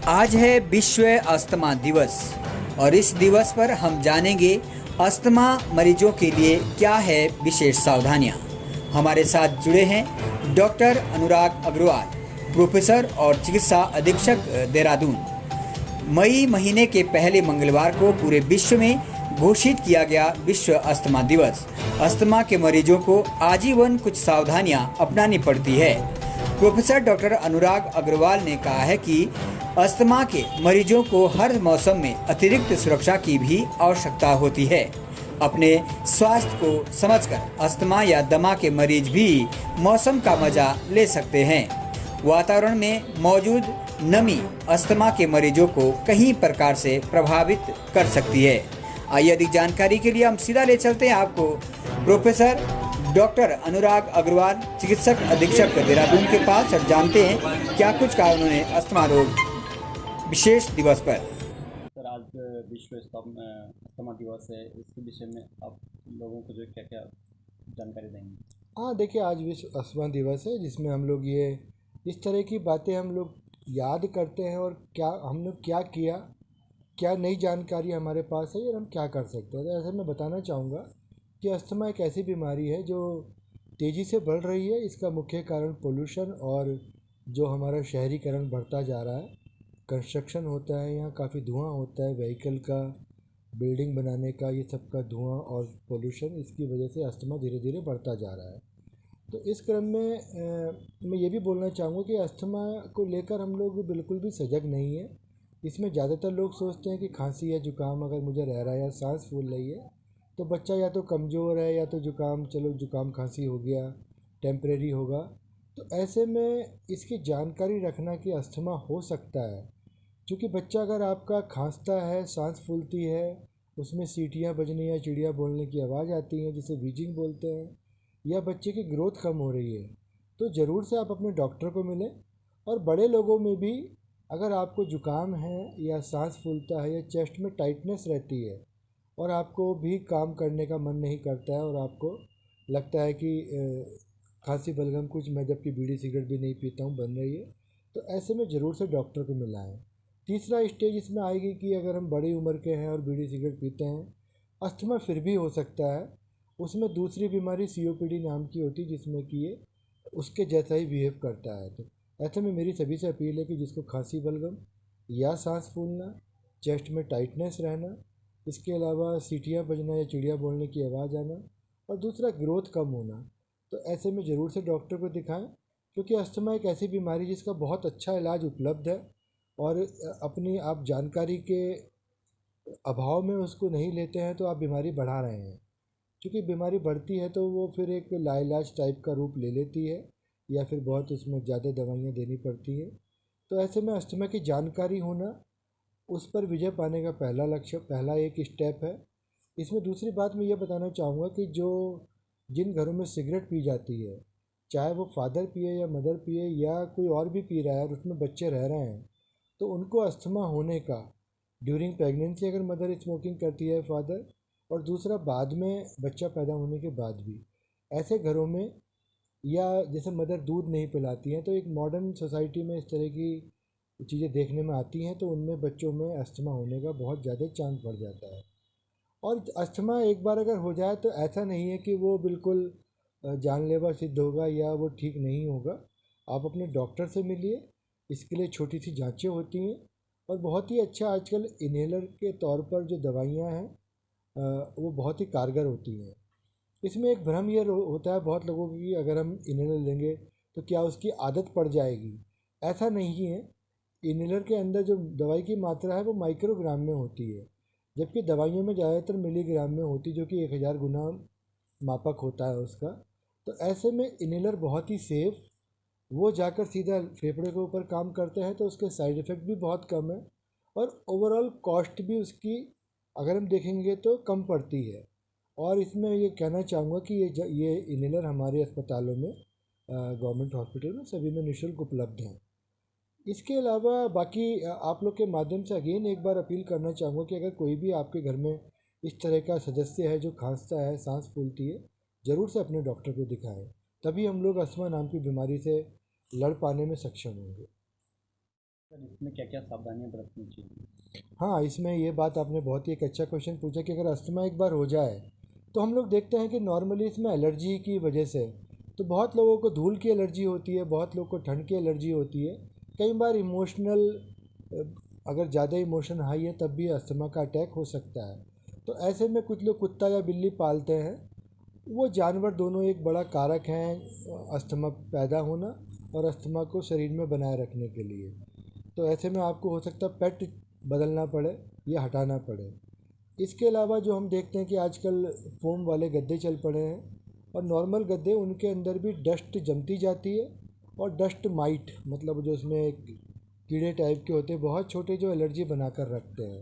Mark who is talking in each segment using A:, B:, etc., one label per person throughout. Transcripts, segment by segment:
A: आज है विश्व अस्थमा दिवस और इस दिवस पर हम जानेंगे अस्थमा मरीजों के लिए क्या है विशेष सावधानियां। हमारे साथ जुड़े हैं डॉक्टर अनुराग अग्रवाल, प्रोफेसर और चिकित्सा अधीक्षक देहरादून। मई महीने के पहले मंगलवार को पूरे विश्व में घोषित किया गया विश्व अस्थमा दिवस। अस्थमा के मरीजों को आजीवन कुछ सावधानियां अपनानी पड़ती है। प्रोफेसर डॉक्टर अनुराग अग्रवाल ने कहा है कि अस्थमा के मरीजों को हर मौसम में अतिरिक्त सुरक्षा की भी आवश्यकता होती है। अपने स्वास्थ्य को समझकर अस्थमा या दमा के मरीज भी मौसम का मजा ले सकते हैं। वातावरण में मौजूद नमी अस्थमा के मरीजों को कई प्रकार से प्रभावित कर सकती है। आइए अधिक जानकारी के लिए हम सीधा ले चलते हैं आपको प्रोफेसर डॉक्टर अनुराग अग्रवाल, चिकित्सक अधीक्षक देहरादून के पास, और जानते हैं क्या कुछ कहा उन्होंने अस्थमा रोग विशेष दिवस पर।
B: सर, आज विश्व अस्थमा दिवस है, इसके विषय में आप लोगों को जो क्या क्या जानकारी देंगे?
C: हाँ, देखिए, आज विश्व अस्थमा दिवस है जिसमें हम लोग ये इस तरह की बातें हम लोग याद करते हैं और क्या हम लोग क्या किया, क्या नई जानकारी हमारे पास है और हम क्या कर सकते हैं। तो ऐसे मैं बताना चाहूँगा कि अस्थमा एक ऐसी बीमारी है जो तेज़ी से बढ़ रही है। इसका मुख्य कारण पोल्यूशन और जो हमारा शहरीकरण बढ़ता जा रहा है, कंस्ट्रक्शन होता है, यहाँ काफ़ी धुआं होता है व्हीकल का, बिल्डिंग बनाने का, ये सब का धुआं और पोल्यूशन, इसकी वजह से अस्थमा धीरे धीरे बढ़ता जा रहा है। तो इस क्रम में मैं ये भी बोलना चाहूँगा कि अस्थमा को लेकर हम लोग बिल्कुल भी सजग नहीं है। इसमें ज़्यादातर लोग सोचते हैं कि खांसी या जुकाम अगर मुझे रह रहा है या सांस फूल रही है तो बच्चा या तो कमज़ोर है या तो जुकाम, चलो जुकाम खांसी हो गया, टेम्परेरी होगा। तो ऐसे में इसकी जानकारी रखना कि अस्थमा हो सकता है, क्योंकि बच्चा अगर आपका खांसता है, सांस फूलती है, उसमें सीटियाँ बजने या चिड़िया बोलने की आवाज़ आती है जिसे वीजिंग बोलते हैं, या बच्चे की ग्रोथ कम हो रही है, तो ज़रूर से आप अपने डॉक्टर को मिलें। और बड़े लोगों में भी अगर आपको जुकाम है या सांस फूलता है या चेस्ट में टाइटनेस रहती है और आपको भी काम करने का मन नहीं करता है और आपको लगता है कि खांसी बलगम कुछ, मैं जबकि बीड़ी सिगरेट भी नहीं पीता हूँ, बन रही है, तो ऐसे में ज़रूर से डॉक्टर को मिलाएं। तीसरा स्टेज इसमें आएगी कि अगर हम बड़ी उम्र के हैं और बीड़ी सिगरेट पीते हैं, अस्थमा फिर भी हो सकता है। उसमें दूसरी बीमारी COPD नाम की होती है जिसमें कि ये उसके जैसा ही बिहेव करता है। तो ऐसे में मेरी सभी से अपील है कि जिसको खांसी बलगम या सांस फूलना, चेस्ट में टाइटनेस रहना, इसके अलावा सीटियाँ बजना या चिड़िया बोलने की आवाज़ आना, और दूसरा ग्रोथ कम होना, तो ऐसे में ज़रूर से डॉक्टर को दिखाएं। क्योंकि अस्थमा एक ऐसी बीमारी जिसका बहुत अच्छा इलाज उपलब्ध है और अपनी आप जानकारी के अभाव में उसको नहीं लेते हैं तो आप बीमारी बढ़ा रहे हैं। क्योंकि बीमारी बढ़ती है तो वो फिर एक लाइलाज टाइप का रूप ले लेती है या फिर बहुत उसमें ज़्यादा दवाइयाँ देनी पड़ती हैं। तो ऐसे में अस्थमा की जानकारी होना, उस पर विजय पाने का पहला लक्ष्य, पहला एक स्टेप है। इसमें दूसरी बात मैं ये बताना चाहूँगा कि जो जिन घरों में सिगरेट पी जाती है, चाहे वो फादर पिए या मदर पिए या कोई और भी पी रहा है और उसमें बच्चे रह रहे हैं, तो उनको अस्थमा होने का ड्यूरिंग प्रेगनेंसी अगर मदर स्मोकिंग करती है फादर, और दूसरा बाद में बच्चा पैदा होने के बाद भी, ऐसे घरों में, या जैसे मदर दूध नहीं पिलाती हैं, तो एक मॉडर्न सोसाइटी में इस तरह की चीज़ें देखने में आती हैं, तो उनमें बच्चों में अस्थमा होने का बहुत ज़्यादा चांस बढ़ जाता है। और अस्थमा एक बार अगर हो जाए तो ऐसा नहीं है कि वो बिल्कुल जानलेवा सिद्ध होगा या वो ठीक नहीं होगा। आप अपने डॉक्टर से मिलिए, इसके लिए छोटी सी जांचें होती हैं, और बहुत ही अच्छा आजकल इन्हेलर के तौर पर जो दवाइयाँ हैं वो बहुत ही कारगर होती हैं। इसमें एक भ्रम ये होता है बहुत लोगों की कि अगर हम इन्हेलर लेंगे तो क्या उसकी आदत पड़ जाएगी। ऐसा नहीं है। इन्हेलर के अंदर जो दवाई की मात्रा है वो माइक्रोग्राम में होती है, जबकि दवाइयों में ज़्यादातर मिलीग्राम में होती है, जो कि 1000 गुना मापक होता है उसका। तो ऐसे में इन्हेलर बहुत ही सेफ, वो जाकर सीधा फेफड़े के ऊपर काम करते हैं, तो उसके साइड इफ़ेक्ट भी बहुत कम है और ओवरऑल कॉस्ट भी उसकी अगर हम देखेंगे तो कम पड़ती है। और इसमें ये कहना चाहूँगा कि ये इन्हेलर हमारे अस्पतालों में, गवर्नमेंट हॉस्पिटल में सभी में निःशुल्क उपलब्ध हैं। इसके अलावा बाकी आप लोग के माध्यम से अगेन एक बार अपील करना चाहूँगा कि अगर कोई भी आपके घर में इस तरह का सदस्य है जो खांसता है, सांस फूलती है, ज़रूर से अपने डॉक्टर को दिखाएं। तभी हम लोग अस्थमा नाम की बीमारी से लड़ पाने में सक्षम होंगे।
B: सर इसमें क्या क्या सावधानियाँ बरतनी चाहिए?
C: हाँ, इसमें ये बात आपने बहुत ही एक अच्छा क्वेश्चन पूछा कि अगर अस्थमा एक बार हो जाए तो हम लोग देखते हैं कि नॉर्मली इसमें एलर्जी की वजह से, तो बहुत लोगों को धूल की एलर्जी होती है, बहुत लोगों को ठंड की एलर्जी होती है, कई बार इमोशनल, अगर ज़्यादा इमोशन हाई है तब भी अस्थमा का अटैक हो सकता है। तो ऐसे में कुछ लोग कुत्ता या बिल्ली पालते हैं, वो जानवर दोनों एक बड़ा कारक हैं अस्थमा पैदा होना और अस्थमा को शरीर में बनाए रखने के लिए। तो ऐसे में आपको हो सकता है पेट बदलना पड़े या हटाना पड़े। इसके अलावा जो हम देखते हैं कि आजकल फोम वाले गद्दे चल पड़े हैं, और नॉर्मल गद्दे उनके अंदर भी डस्ट जमती जाती है, और डस्ट माइट मतलब जो उसमें एक कीड़े टाइप के होते हैं बहुत छोटे जो एलर्जी बना कर रखते हैं।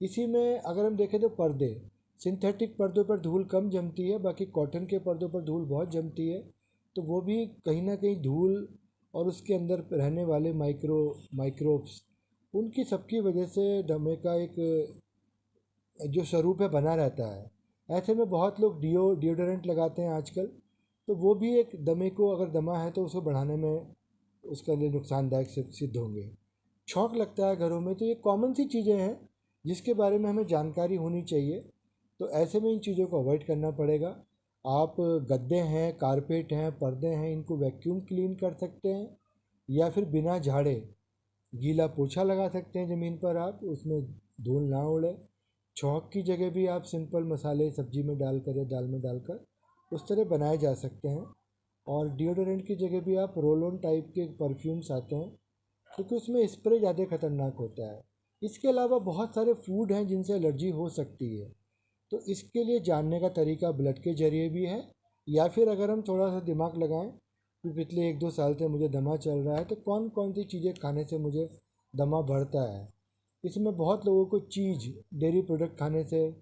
C: इसी में अगर हम देखें तो पर्दे, सिंथेटिक पर्दों पर धूल कम जमती है, बाकी कॉटन के पर्दों पर धूल बहुत जमती है। तो वो भी कहीं ना कहीं धूल और उसके अंदर रहने वाले माइक्रोब्स, उनकी सबकी वजह से दमे का एक जो स्वरूप है बना रहता है। ऐसे में बहुत लोग डिओडोरेंट लगाते हैं आजकल, तो वो भी एक दमे को, अगर दमा है तो उसको बढ़ाने में उसके लिए नुकसानदायक सिद्ध होंगे। छौंक लगता है घरों में, तो ये कॉमन सी चीज़ें हैं जिसके बारे में हमें जानकारी होनी चाहिए। तो ऐसे में इन चीज़ों को अवॉइड करना पड़ेगा। आप गद्दे हैं, कारपेट हैं, पर्दे हैं, इनको वैक्यूम क्लीन कर सकते हैं, या फिर बिना झाड़े गीला पोछा लगा सकते हैं ज़मीन पर, आप उसमें धूल ना उड़े। छौंक की जगह भी आप सिंपल मसाले सब्जी में डालकर या दाल में डालकर उस तरह बनाए जा सकते हैं। और डिओडोरेंट की जगह भी आप रोल ऑन टाइप के परफ्यूम्स आते हैं, क्योंकि उसमें स्प्रे ज़्यादा खतरनाक होता है। इसके अलावा बहुत सारे फूड हैं जिनसे एलर्जी हो सकती है, तो इसके लिए जानने का तरीका ब्लड के जरिए भी है, या फिर अगर हम थोड़ा सा दिमाग लगाएं कि पिछले 1-2 साल से मुझे दमा चल रहा है तो कौन कौन सी चीज़ें खाने से मुझे दमा बढ़ता है। इसमें बहुत लोगों को चीज़, डेयरी प्रोडक्ट खाने से